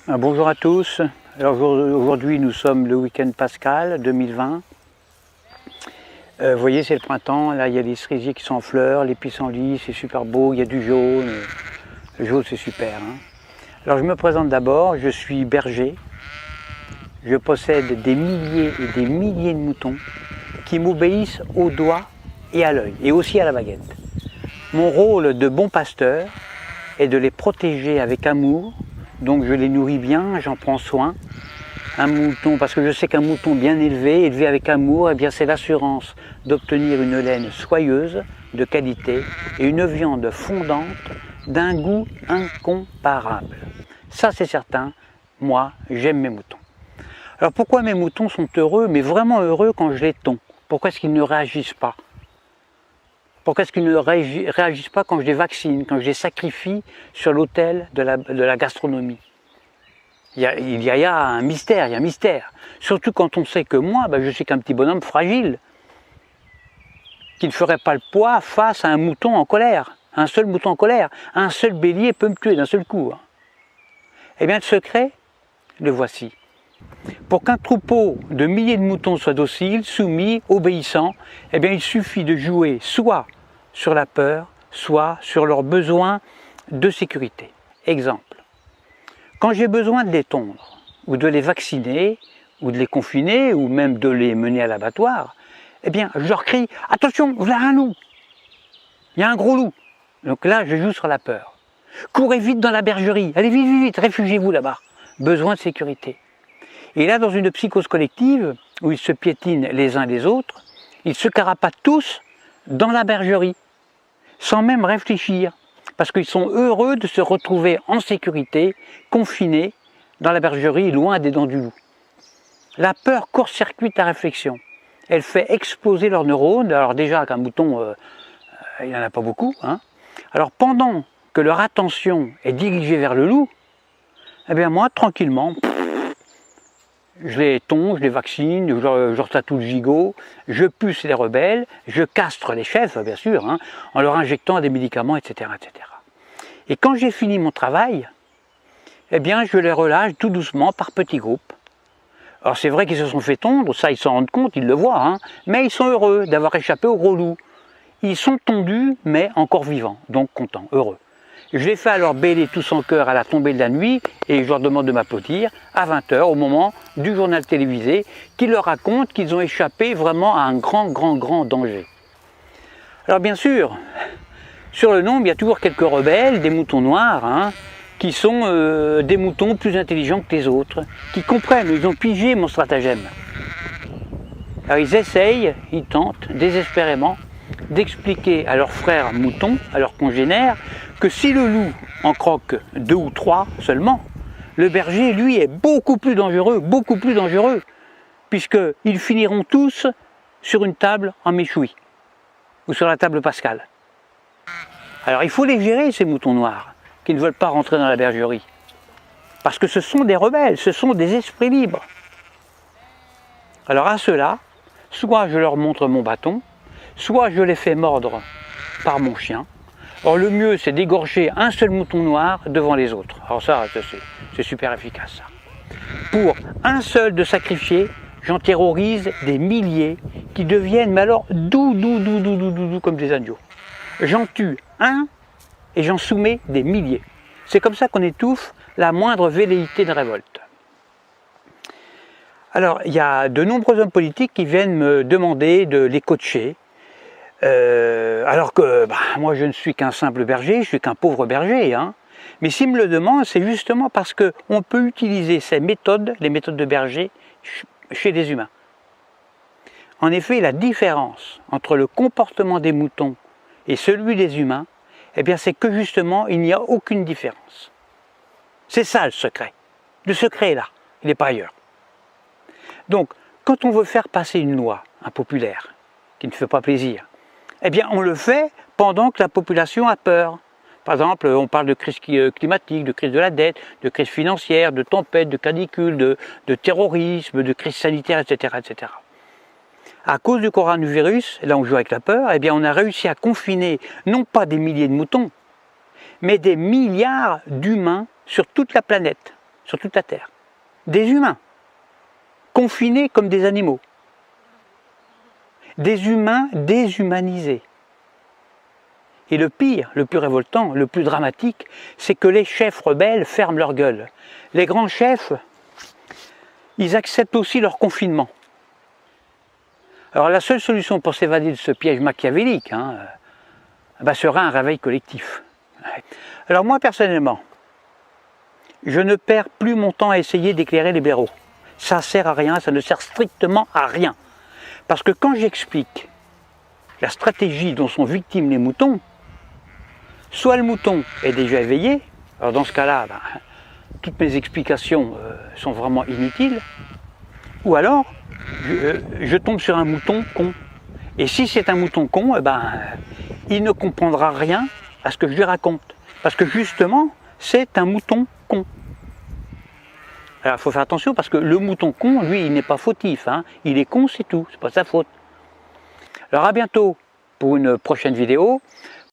Bonjour à tous. Alors aujourd'hui nous sommes le week-end pascal 2020. Vous voyez, c'est le printemps, là il y a les cerisiers qui sont en fleurs, les pissenlits, c'est super beau, il y a du jaune. Le jaune c'est super. Alors je me présente d'abord, je suis berger. Je possède des milliers et des milliers de moutons qui m'obéissent au doigt et à l'œil, et aussi à la baguette. Mon rôle de bon pasteur est de les protéger avec amour, donc je les nourris bien, j'en prends soin. Un mouton, parce que je sais qu'un mouton bien élevé, élevé avec amour, eh bien c'est l'assurance d'obtenir une laine soyeuse, de qualité, et une viande fondante d'un goût incomparable. Ça c'est certain, moi j'aime mes moutons. Alors pourquoi mes moutons sont heureux, mais vraiment heureux quand je les tonds? Pourquoi est-ce qu'ils ne réagissent pas? Pourquoi est-ce qu'ils ne réagissent pas quand je les vaccine, quand je les sacrifie sur l'autel de la gastronomie? Il y a un mystère, il y a un mystère. Surtout quand on sait que moi, je suis qu'un petit bonhomme fragile, qui ne ferait pas le poids face à un mouton en colère. Un seul mouton en colère, un seul bélier peut me tuer d'un seul coup. Eh bien le secret, le voici. Pour qu'un troupeau de milliers de moutons soit docile, soumis, obéissant, eh bien il suffit de jouer soit sur la peur, soit sur leurs besoins de sécurité. Exemple, quand j'ai besoin de les tondre, ou de les vacciner, ou de les confiner, ou même de les mener à l'abattoir, eh bien je leur crie « Attention, voilà un loup ! Il y a un gros loup !» Donc là, je joue sur la peur. « Courez vite dans la bergerie, allez vite, vite, vite, réfugiez-vous là-bas. » Besoin de sécurité. Et là, dans une psychose collective, où ils se piétinent les uns les autres, ils se carapatent tous dans la bergerie, sans même réfléchir, parce qu'ils sont heureux de se retrouver en sécurité, confinés dans la bergerie, loin des dents du loup. La peur court-circuite la réflexion. Elle fait exploser leurs neurones. Alors déjà, qu'un mouton, il n'y en a pas beaucoup. Alors pendant que leur attention est dirigée vers le loup, eh bien moi, tranquillement, je les tonds, je les vaccine, je leur tatoue le gigot, je puce les rebelles, je castre les chefs, bien sûr, en leur injectant des médicaments, etc., etc. Et quand j'ai fini mon travail, eh bien, je les relâche tout doucement par petits groupes. Alors c'est vrai qu'ils se sont fait tondre, ça ils s'en rendent compte, ils le voient, mais ils sont heureux d'avoir échappé au gros loup. Ils sont tondus, mais encore vivants, donc contents, heureux. Je les fais alors bêler tous en chœur à la tombée de la nuit et je leur demande de m'applaudir à 20 h au moment du journal télévisé qui leur raconte qu'ils ont échappé vraiment à un grand danger. Alors bien sûr, sur le nombre, il y a toujours quelques rebelles, des moutons noirs, qui sont des moutons plus intelligents que les autres, qui comprennent, ils ont pigé mon stratagème. Alors ils essayent, ils tentent désespérément d'expliquer à leurs frères moutons, à leurs congénères, que si le loup en croque 2 ou 3 seulement, le berger, lui, est beaucoup plus dangereux, puisqu'ils finiront tous sur une table en méchoui, ou sur la table pascale. Alors il faut les gérer, ces moutons noirs, qui ne veulent pas rentrer dans la bergerie, parce que ce sont des rebelles, ce sont des esprits libres. Alors à ceux-là, soit je leur montre mon bâton, soit je les fais mordre par mon chien. Or le mieux c'est d'égorger un seul mouton noir devant les autres. Alors ça c'est super efficace ça. Pour un seul de sacrifié, j'en terrorise des milliers qui deviennent mais alors doux comme des agneaux. J'en tue un et j'en soumets des milliers. C'est comme ça qu'on étouffe la moindre velléité de révolte. Alors il y a de nombreux hommes politiques qui viennent me demander de les coacher. Alors que moi je ne suis qu'un simple berger, je suis qu'un pauvre berger. Mais s'ils me le demandent, c'est justement parce qu'on peut utiliser ces méthodes, les méthodes de berger, chez les humains. En effet, la différence entre le comportement des moutons et celui des humains, eh bien c'est que justement il n'y a aucune différence. C'est ça le secret. Le secret est là, il n'est pas ailleurs. Donc, quand on veut faire passer une loi impopulaire, qui ne fait pas plaisir, eh bien on le fait pendant que la population a peur. Par exemple, on parle de crise climatique, de crise de la dette, de crise financière, de tempête, de canicule, de terrorisme, de crise sanitaire, etc., etc. À cause du coronavirus, là on joue avec la peur, eh bien on a réussi à confiner non pas des milliers de moutons, mais des milliards d'humains sur toute la planète. sur toute la Terre. Des humains, confinés comme des animaux. Des humains déshumanisés. Et le pire, le plus révoltant, le plus dramatique, c'est que les chefs rebelles ferment leur gueule. Les grands chefs, ils acceptent aussi leur confinement. Alors la seule solution pour s'évader de ce piège machiavélique serait un réveil collectif. Alors moi personnellement, je ne perds plus mon temps à essayer d'éclairer les blaireaux. Ça ne sert à rien, ça ne sert strictement à rien. Parce que quand j'explique la stratégie dont sont victimes les moutons, soit le mouton est déjà éveillé, alors dans ce cas-là, toutes mes explications sont vraiment inutiles, ou alors je tombe sur un mouton con. Et si c'est un mouton con, il ne comprendra rien à ce que je lui raconte. Parce que justement, c'est un mouton con. Alors il faut faire attention parce que le mouton con, lui, il n'est pas fautif. Il est con, c'est tout, c'est pas sa faute. Alors à bientôt pour une prochaine vidéo.